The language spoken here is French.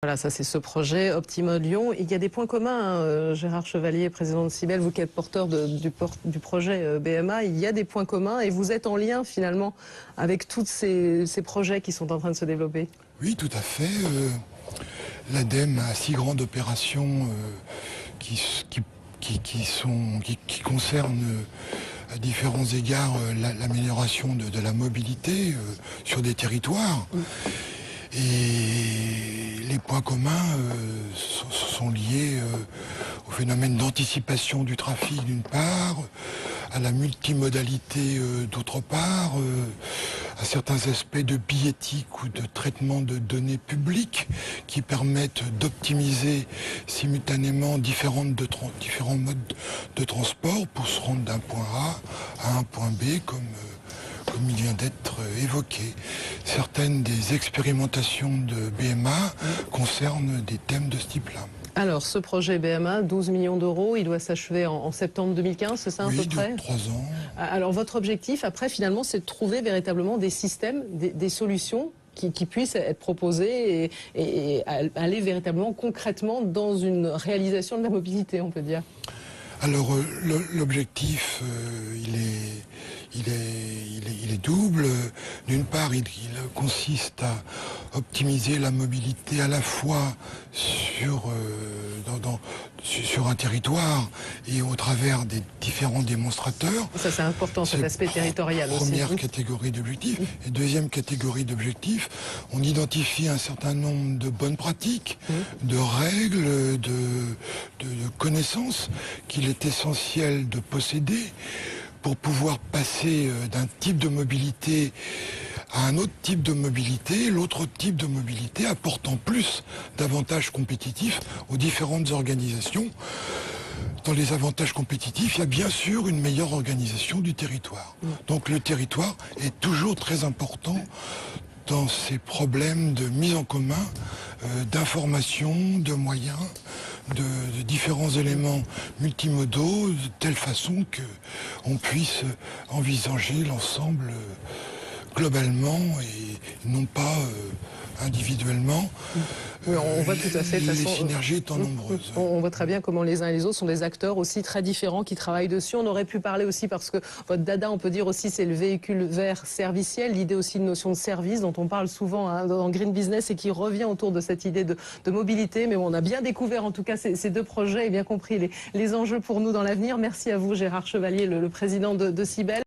Voilà, ça c'est ce projet Optima Lyon. Il y a des points communs, hein, Gérard Chevalier, président de Cybelle, vous qui êtes porteur du projet BMA, il y a des points communs et vous êtes en lien finalement avec tous ces projets qui sont en train de se développer. Oui, tout à fait. L'ADEME a 6 grandes opérations qui concernent à différents égards l'amélioration de la mobilité sur des territoires. Et les points communs sont liés au phénomène d'anticipation du trafic d'une part, à la multimodalité d'autre part, à certains aspects de billettique ou de traitement de données publiques qui permettent d'optimiser simultanément différents modes de transport pour se rendre d'un point A à un point B comme il vient d'être évoqué. Certaines des expérimentations de BMA concernent des thèmes de ce type-là. Alors, ce projet BMA, 12 millions d'euros, il doit s'achever en septembre 2015, c'est ça à peu près? Oui, 3 ans. Alors, votre objectif, après, finalement, c'est de trouver véritablement des systèmes, des solutions qui puissent être proposées et aller véritablement concrètement dans une réalisation de la mobilité, on peut dire. Alors, l'objectif, il est double. D'une part, il consiste à optimiser la mobilité à la fois sur un territoire et au travers des différents démonstrateurs. Ça, c'est important, cet aspect territorial aussi. Première catégorie d'objectifs. Et deuxième catégorie d'objectifs, on identifie un certain nombre de bonnes pratiques, de règles, de connaissances qu'il est essentiel de posséder pour pouvoir passer d'un type de mobilité à un autre type de mobilité, l'autre type de mobilité apportant plus d'avantages compétitifs aux différentes organisations. Dans les avantages compétitifs, il y a bien sûr une meilleure organisation du territoire. Donc le territoire est toujours très important dans ces problèmes de mise en commun, d'information, de moyens, de différents éléments multimodaux, de telle façon qu'on puisse envisager l'ensemble globalement et non pas individuellement. Oui, on voit tout à fait. Les synergies étant nombreuses. On voit très bien comment les uns et les autres sont des acteurs aussi très différents qui travaillent dessus. On aurait pu parler aussi, parce que votre dada, on peut dire aussi, c'est le véhicule vert serviciel, l'idée aussi de notion de service dont on parle souvent dans Green Business et qui revient autour de cette idée de mobilité. Mais bon, on a bien découvert en tout cas ces deux projets et bien compris les enjeux pour nous dans l'avenir. Merci à vous, Gérard Chevalier, le président de Cybelle.